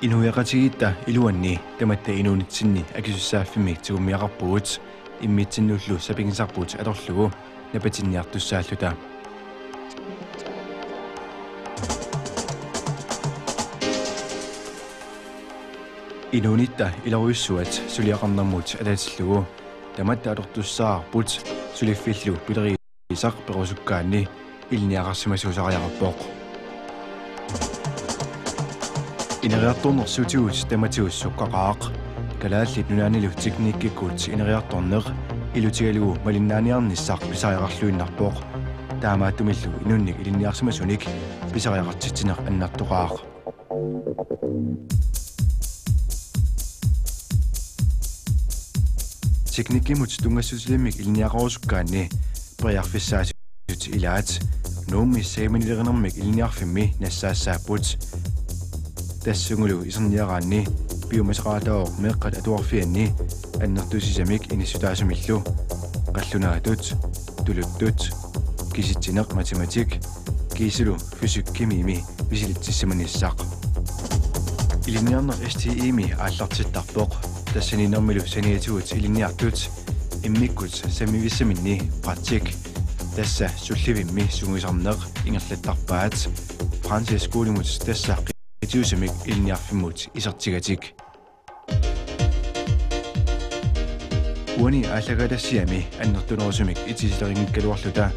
Inuiaqatigitta iluanni tamatta inuunitsinni akisussaaffimi tigumiaqarpugut immitsinnuullu sapingisarput atorlugu napatinniartussaalluta inuunitta ilaruissuat suliaqarnermut alatillugu tamatta atortussaarput suliffillu pileriisaq perusukkaanni ilniaqarsimasuusariaqarpoq ineriartornersuutigut tamatiussuqqaqaaq kalaallit nunaanilu tekniikkikkuut ineriartorneq ilutigalugu malinnaaniarnissaq pisariaqarluinnarpoq taamaattumillu inunnik ilinniarsimasunik pisariaqartitsineq annartoqaaq teknikkimut tungassutilimik ilniaqarusukkaanni priarfissaasut ilaat nuummi seeminilerenermik ilniarfimmi nassaassaapput тассунгулу исерниараанни биомасеқаатаор меққат атуарфианни аннертусисамик иниссутаасумиллу қаллунаатут тулуттут киситсинеқ математик кисилу физик кимими висилитсиссаманиссаақ илинниарнер STE-ми ааллартиттарпоқ тассанинермилу саниатигут илинниартут иммиккут самивиссаминни практик тасса сулливимми сунгисарнеқ ингерлаттарпаат франсис скуулимут тассаа Itiusimik ilniarfimmut isartigatik. Uani aalagadassiami annertunerusumik itisilerinngikkaluarluta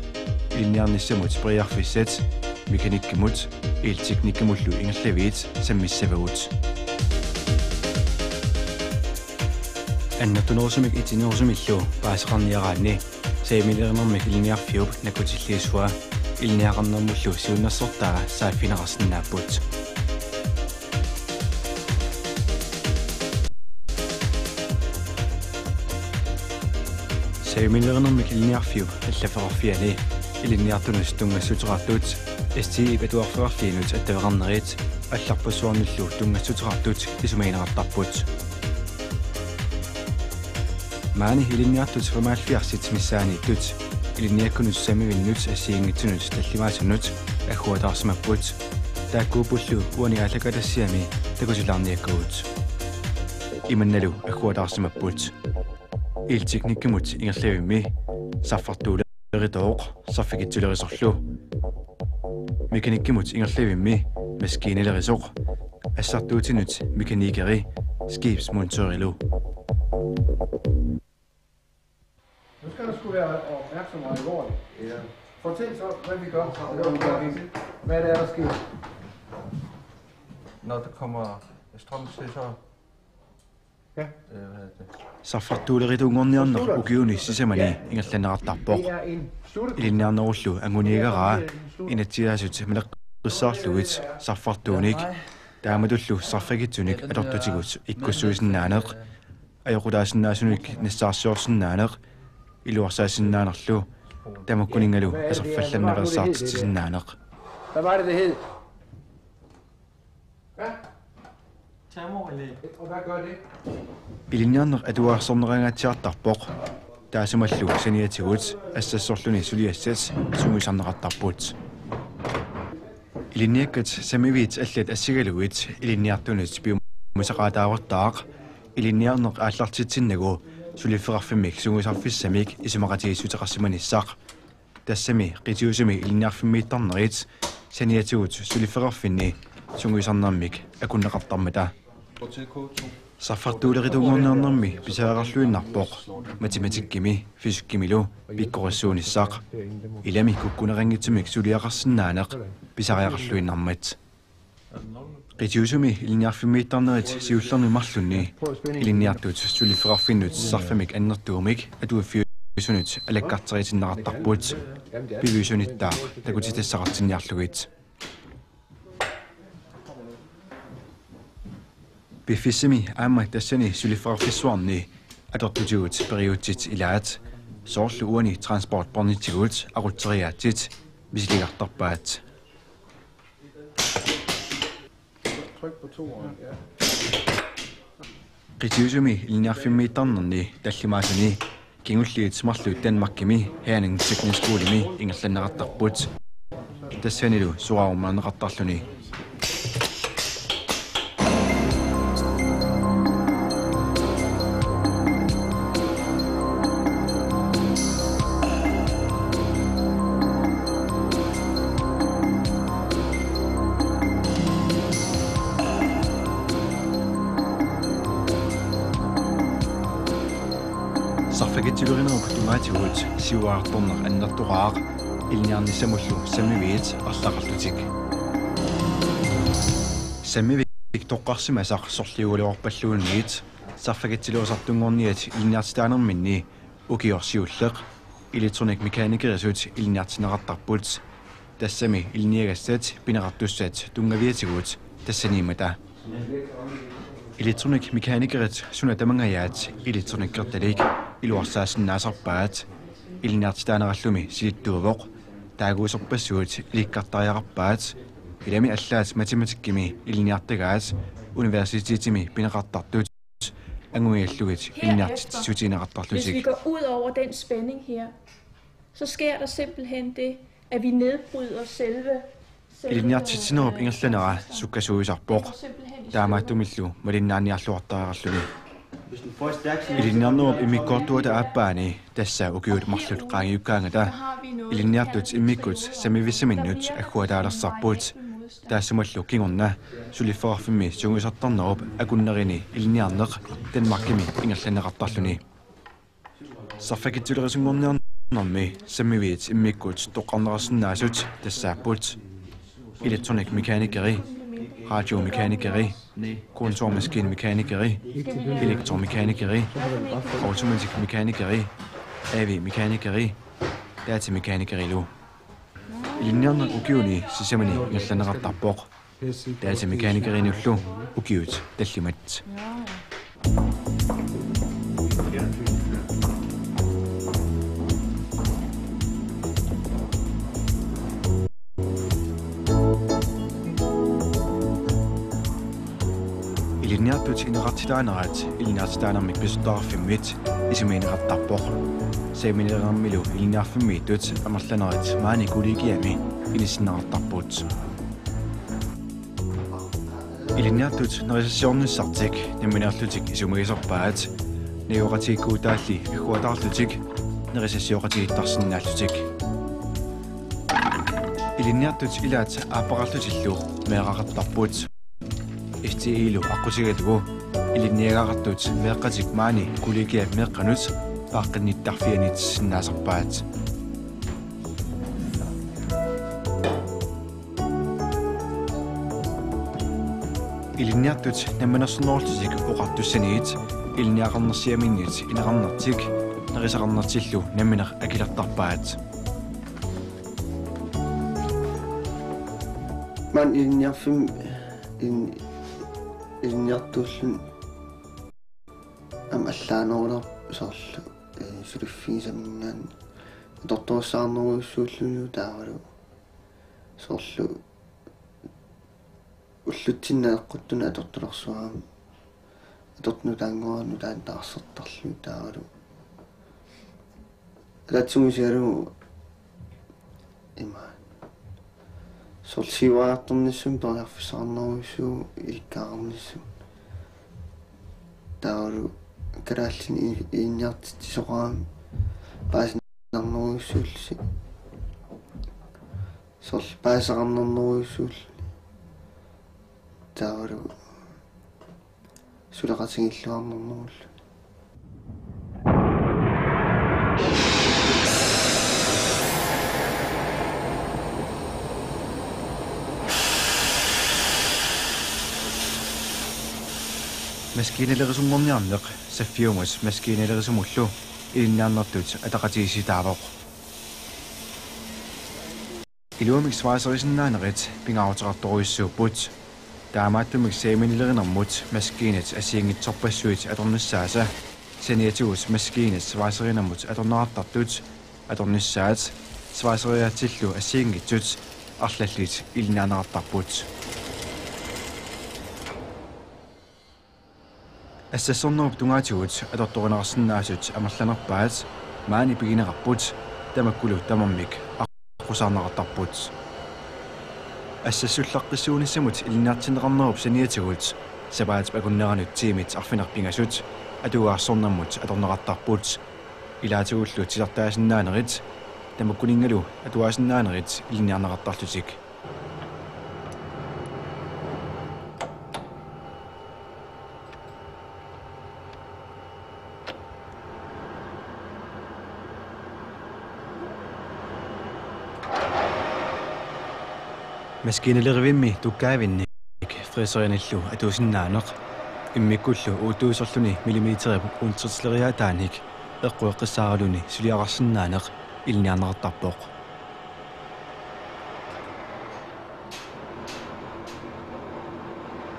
ilniarnissamut priarfissat mekanikkimut elteknikkimullu ingerlaviit sammissavagut. Annertunerusumik itinerusumillu paaseqarniaraanni saimilerinermik ilniarfiup nakutilliisua ilniaqarnermullu siunnersortaa saaffineqarsinnaapput. Seimilerinermik ilniarfiup allaferarfiani ilinniartunus tungassuteraartut STE patuarferarfiinut attaveqarnerit алларпассуарниллу tungassuteraartut исумаинеқартарпут маани илинниартут фамаалфиарсит миссааниттут илинниаккунут самивиннут ассиингитсунут таллимаасунут аггуатаарсимаппут тааккуупуллу уани аалакалассиами такусилаарниаккагут иманналу аггуатаарсимаппут илteknikkimut ingerlavimmi saffartuuleritoq saffikitsulerisорlu mekanikkimut ingerlavimmi maskiinelerisoq assartuutinut mekanikeri skibsmontørilu Nu skal du sgu være opmærksom og alvorlig. Ja. Fortæl så, hvad vi gør. Hvad det er, der sker. Når der kommer strøm til, så Saffartuulerituungorniarner ukiuni sisamani ingerlanneqartarpoq ilinniarnerullu angunigaraa inatsiaasut maleqqissaarlugut saffartuunik taamatullu sarfagitsunik atortutigut ikkussuisinnaaneq ajoqulaasinnaasunik nassaarsiorsinnaaneq iluarsaassinnaanerlu tamakkuningalu aserfallanneqersaartitinnaaneq Hvad var det hed? Og hvad gør det? Ilinniarneq atuaarsornerangaatiartarpoq taasumallu saniatigut assassorluni suliassat sungisarneqartarput ilinniakkat samiviit allat assigaluit ilinniartunut biumusaqaataavartaaq ilinniarneq aallartitsinnagu sulifferarfimmik sungisarfissamik isumaqatigissuteqarsimanissaq tassami qitiusumi ilinniarfimmiittarnerit saniatigut sulifferarfinni sungisarnermik akunneqartarmata Saffartuulerituungorniarnermi pisaaqarluinnarpoq matematikkimi fysikkimilu pikkorissuunissaq ilami kukkunerangitsumik suliaqarsinnaaneq pisariaqarluinnarmat qitiusumi ilinniarfimmiittarnerit siullernimarlunni ilinniartut sulifferarfinnut sarfamik annertuumik atuaffiusunut alakkarteritinneqartarput piviusunittaaq takutitassaqartinniarlugit Bifissimi aamma tassani sulifferarfissuarni atortutigut periuutsit ilaat soorlu uani transportpornitigut aqutteriaatsit misiligartarpaat Tryk på 2'eren, ja. qitiusumi ilniarfimmiittarnerni tallimaasuni kingulliit smarlu Danmarkimi haaning tekniskuulimi ingerlanneqartarput тассанилу сураумаанеқартарлуни сарфагитсилуриneruk тумаатигуут сиуаарторнер аннертураақ илниарнissamullu саммивиит арлақарлутик саммивик тоққарсимасақ сорлиугулиорпаллуунниит сарфагитсилуусартунгорниат илниартитаанерминни укиорсиуллеқ электроник меканикерисут илниартинеқартарпут тассами илниагассат пинеқартуссаат тунгавиатигуут тассанимата электроник меканикерит суна тамангаяат электрониккерталик илуарсаасиннаасарпаат илниартитаанераллуми силиттуувоқ таагуусерпассуут иликкартариақарпаат илами аллаат математиккими илниартагаат университетими пинеқартартут ангуиаллугит илниартитсутинеқартарлутик. Hvis vi går ud over den spænding her, så sker der simpelthen det, at vi nedbryder selve илниартитсинеруп ингерланера суккасуисарпоқ таамааттумиллу малиннаанниарлуартаарерлуни илинниарнеруп иммиккортуата ааппаани тасса укиут марлут qaangiukkaangata илинниартут иммиккут самивиссаминнут аггуатаалерсарпут таассамаллу кингорна сулиффоарфимми сунгусартарнеруп акуннерини илинниарнеқ данмаркими ингерланеқартарлуни сарфакитсулерисунгорниарнэрми саммивиит иммиккут тоққарнерерсиннаасут тассааппут elektronik mekanikeri, radiomekanikeri, kontormaskinmekanikeri, elektromekanikeri, automatisk mekanikeri, AV-mekanikeri, datamekanikeri lu. Linjerne ukiuni sisemani ngallanaqartarpoq. Datamekanikeri nullu ukiut tallimat. Iliniartut ineqartitaanerat iliniartitaanermik pisutaarfimmit isimiineqartarpoq saamineqarmilu iliniarfimmiittut amerlanerat maani kuligiami inissinneqartarput iliniartut nerisasiornissartik namminerlutik isumigiserpaat niuqatiikkuutaalli agguataarlutik nerisasioratiittarsinnaallutik iliniartut ilaat aapaqarlutillu meeqaqartarput Istiilu aqusigalgu iliniagaqartut meeqqatik maani kuligia meeqqanut paaqqinnittарfianit sinnaasarpaat iliniartut nammanersornerlutik oqartussaniit iliniaqarnersiaminnit ineqarnertik nerisaqarnertillu namminer akilartarpaat man iliniarfim iliniartuullun am allaanerulor soorlu suliffiisaminnaан tortuussaarneruissuullunu taavalu soorlu ullutsinnaeqquttuna atortulersuaam atortnutaanguarnu taantaarsertarlu taavalu alatsumusialugu ima solsiuaartornissum periarfissaarneruissuu ilikkaarnissum taavalu kalaallini iinniartittisoqaam paasnarneruissuulsi sol paasaqarnerneruissuulli taavalu sulaqatingilluarnernerullu Maskiinalerisungorniarneq saffiumas maskiinalerisumullu ilinnaarnertut ataqatigisitaavoq iluamik svaaserisinnaanerit pingaarutaqartoruissuupput taamaattumik saaminilernermut maskiinat asiingitsorpassuit atornissaasa saniatigus maskiinat svaaserinermut atornerartartut atornissaat svaaseriaatillu asiingitsut arlallit ilinnaanaqartarput Assassornerup tungaatigut atortorinarsinnaasut amerlanerpaat maani pigineqarput tamakkulu tamammik aqusaarneqartarput ассассуллаққиссуунissamут илиннаартинеқарнеруп саниатигут сабаат пакуннеранут тимит арфинарпингасут атуаарсорнаммут аторнеқартарпут илаатигуллу тилартаасиннаанерит тамаккунингалу атуаасиннаанерит илиниарнеқартарлутик маскинелеривимми туккаавинник фрисериниллу атуусиннаанеқ иммиккуллу уутуусорлуни миллиметрип унтерлериаатааник эққуэққиссааралуни сулиарарсиннаанеқ илниарнеқартарпоқ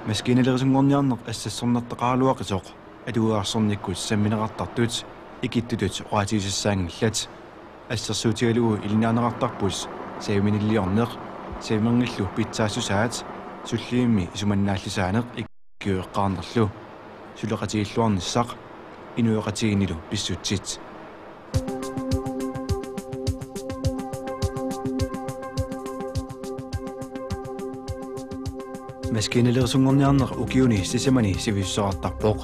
маскинелерисунгорниарнеқ ассассорнертеқаралуақисоқ атуаарсорниккут самминеқартартут икиттутут оратиусассаангиллат ассерсуутигалугу илниарнеқартарпус саиминиллиорнеқ саимангиллу питсаассусаат суллиимми исуманнааллисаанеқ иккиуэққарнерлу сулеқатигиллуарниссақ инуэқатигинилу писсутсит маскинелерисунгорниарнеқ укиуни сисамани сивиуссоқартарпоқ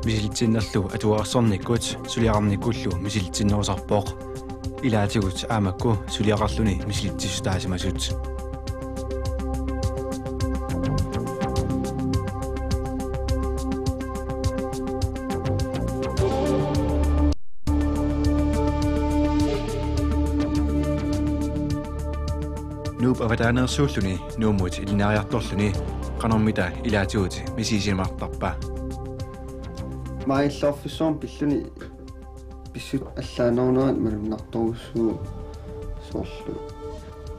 мисилитсиннерлу атуаарсорниккут сулиарарниккуллу мисилитсиннерусарпоқ илаатигут аамакку сулиақарлуни мисилитсисутаасимасут нуп аватаанерсууллуни нууммут илинариарторлуни qanarmita ilaatigut misiisimartarpa маиллорфиссуум пиллуни писсут аллаанерунерат малумнарторуссуу соорлу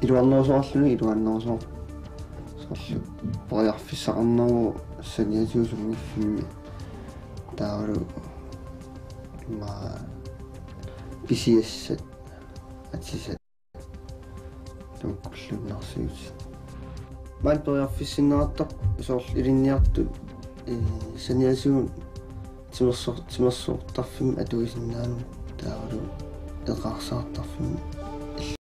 илуарнерусоорлуни илуаннерусоо соорлу пориарфиссақарнеру саниатиусунгиффимми таавалу ма писиассат атисат туккуллуннарсиут ман пориарфиссиннератар соорлу илинниартут саниатиун тимерсууртарфим атуисиннаану таавалу эқарсаартарфим